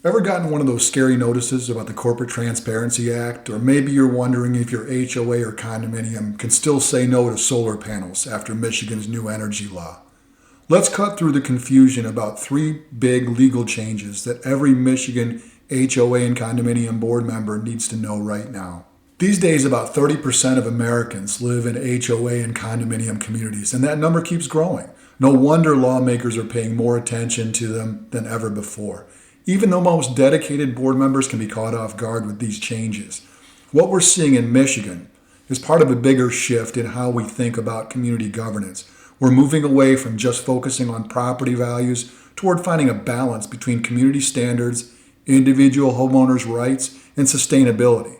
Ever gotten one of those scary notices about the Corporate Transparency Act? Or maybe you're wondering if your HOA or condominium can still say no to solar panels after Michigan's new energy law. Let's cut through the confusion about three big legal changes that every Michigan HOA and condominium board member needs to know right now. These days, about 30% of Americans live in HOA and condominium communities, and that number keeps growing. No wonder lawmakers are paying more attention to them than ever before, even though most dedicated board members can be caught off guard with these changes. What we're seeing in Michigan is part of a bigger shift in how we think about community governance. We're moving away from just focusing on property values toward finding a balance between community standards, individual homeowners' rights, and sustainability.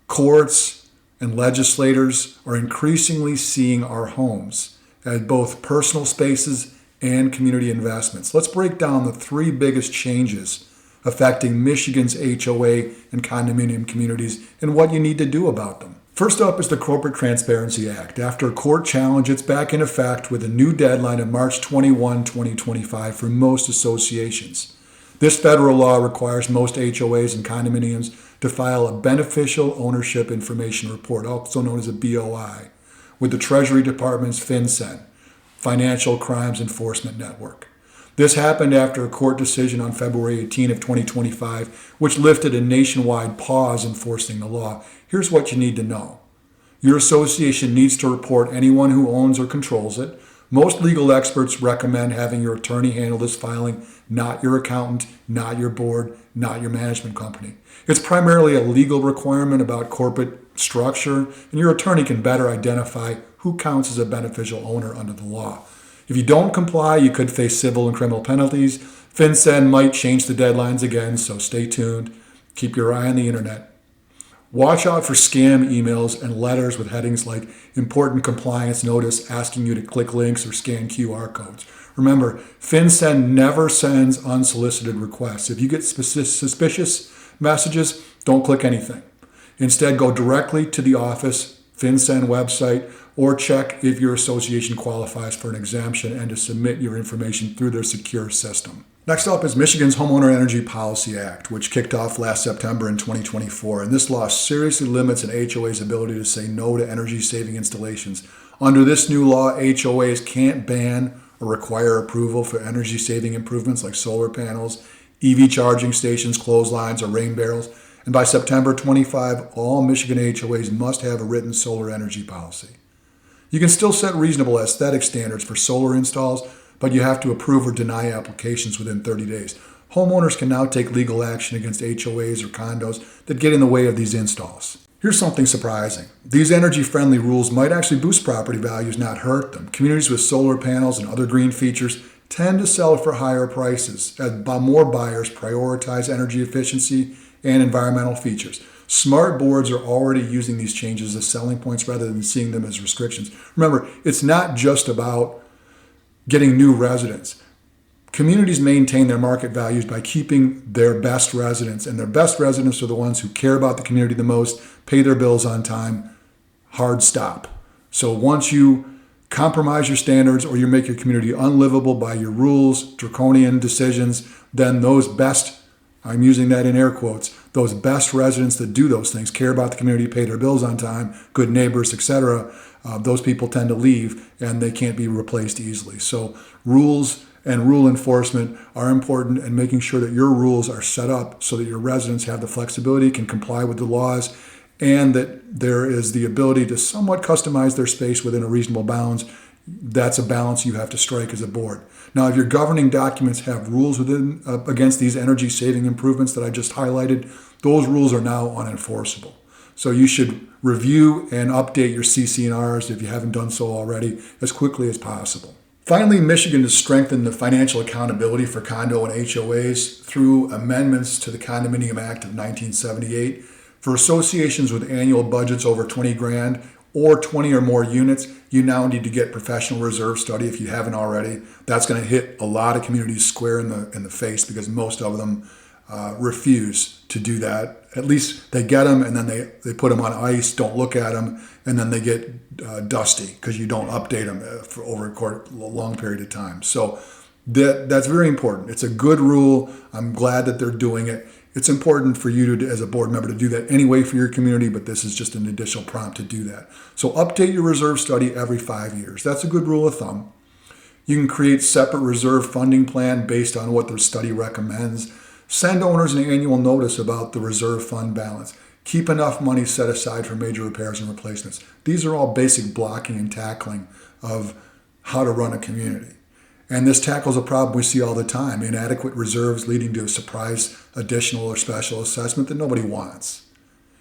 Courts and legislators are increasingly seeing our homes as both personal spaces and community investments. Let's break down the three biggest changes affecting Michigan's HOA and condominium communities and what you need to do about them. First up is the Corporate Transparency Act. After a court challenge, it's back in effect with a new deadline of March 21, 2025 for most associations. This federal law requires most HOAs and condominiums to file a beneficial ownership information report, also known as a BOI, with the Treasury Department's FinCEN, Financial Crimes Enforcement Network. This happened after a court decision on February 18 of 2025, which lifted a nationwide pause enforcing the law. Here's what you need to know. Your association needs to report anyone who owns or controls it. Most legal experts recommend having your attorney handle this filing, not your accountant, not your board, not your management company. It's primarily a legal requirement about corporate structure, and your attorney can better identify who counts as a beneficial owner under the law. If you don't comply, you could face civil and criminal penalties. FinCEN might change the deadlines again, so stay tuned. Keep your eye on the internet. Watch out for scam emails and letters with headings like important compliance notice asking you to click links or scan QR codes. Remember, FinCEN never sends unsolicited requests. If you get suspicious messages, don't click anything. Instead, go directly to the office FinCEN website or check if your association qualifies for an exemption and to submit your information through their secure system. Next up is Michigan's Homeowner Energy Policy Act, which kicked off last September in 2024. And this law seriously limits an HOA's ability to say no to energy-saving installations. Under this new law, HOAs can't ban or require approval for energy-saving improvements like solar panels, EV charging stations, clotheslines, or rain barrels. And by September 25, all Michigan HOAs must have a written solar energy policy. You can still set reasonable aesthetic standards for solar installs, but you have to approve or deny applications within 30 days. Homeowners can now take legal action against HOAs or condos that get in the way of these installs. Here's something surprising. These energy-friendly rules might actually boost property values, not hurt them. Communities with solar panels and other green features tend to sell for higher prices as more buyers prioritize energy efficiency and environmental features. Smart boards are already using these changes as selling points rather than seeing them as restrictions. Remember, it's not just about getting new residents. Communities maintain their market values by keeping their best residents, and their best residents are the ones who care about the community the most, pay their bills on time, hard stop. So once you compromise your standards or you make your community unlivable by your rules, draconian decisions, then those best, I'm using that in air quotes, those best residents that do those things, care about the community, pay their bills on time, good neighbors, etc., those people tend to leave and they can't be replaced easily. So rules and rule enforcement are important, and making sure that your rules are set up so that your residents have the flexibility, can comply with the laws, and that there is the ability to somewhat customize their space within a reasonable bounds. That's a balance you have to strike as a board. Now, if your governing documents have rules within against these energy saving improvements that I just highlighted, those rules are now unenforceable. So you should review and update your CC&Rs if you haven't done so already as quickly as possible. Finally, Michigan has strengthened the financial accountability for condo and HOAs through amendments to the Condominium Act of 1978. For associations with annual budgets over 20 grand or 20 or more units, you now need to get professional reserve study if you haven't already. That's going to hit a lot of communities square in the face because most of them refuse to do that. At least they get them and then they put them on ice, don't look at them, and then they get dusty because you don't update them for over a long period of time. So That's very important. It's a good rule. I'm glad that they're doing it. It's important for you to, as a board member, to do that anyway for your community, but this is just an additional prompt to do that. So update your reserve study every 5 years. That's a good rule of thumb. You can create separate reserve funding plan based on what the study recommends. Send owners an annual notice about the reserve fund balance. Keep enough money set aside for major repairs and replacements. These are all basic blocking and tackling of how to run a community. And this tackles a problem we see all the time, inadequate reserves leading to a surprise additional or special assessment that nobody wants.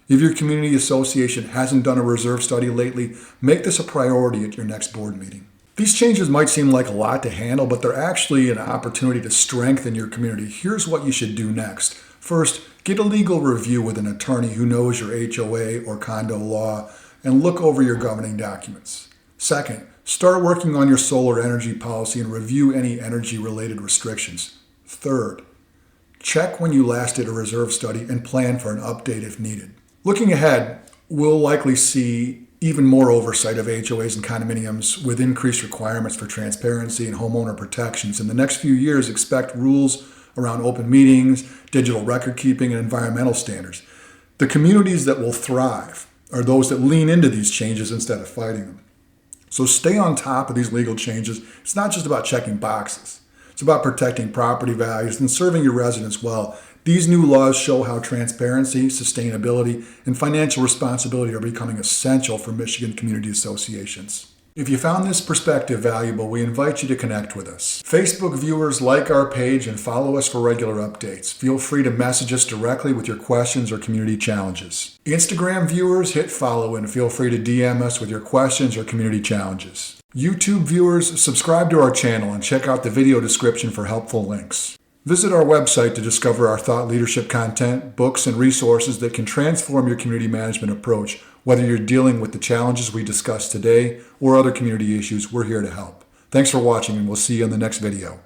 If your community association hasn't done a reserve study lately, make this a priority at your next board meeting. These changes might seem like a lot to handle, but they're actually an opportunity to strengthen your community. Here's what you should do next. First, get a legal review with an attorney who knows your HOA or condo law and look over your governing documents. Second, start working on your solar energy policy and review any energy-related restrictions. Third, check when you last did a reserve study and plan for an update if needed. Looking ahead, we'll likely see even more oversight of HOAs and condominiums with increased requirements for transparency and homeowner protections. In the next few years, expect rules around open meetings, digital record keeping, and environmental standards. The communities that will thrive are those that lean into these changes instead of fighting them. So stay on top of these legal changes. It's not just about checking boxes. It's about protecting property values and serving your residents well. These new laws show how transparency, sustainability, and financial responsibility are becoming essential for Michigan community associations. If you found this perspective valuable, we invite you to connect with us. Facebook viewers, like our page and follow us for regular updates. Feel free to message us directly with your questions or community challenges. Instagram viewers, hit follow and feel free to DM us with your questions or community challenges. YouTube viewers, subscribe to our channel and check out the video description for helpful links. Visit our website to discover our thought leadership content, books, and resources that can transform your community management approach. Whether you're dealing with the challenges we discussed today or other community issues, we're here to help. Thanks for watching, and we'll see you in the next video.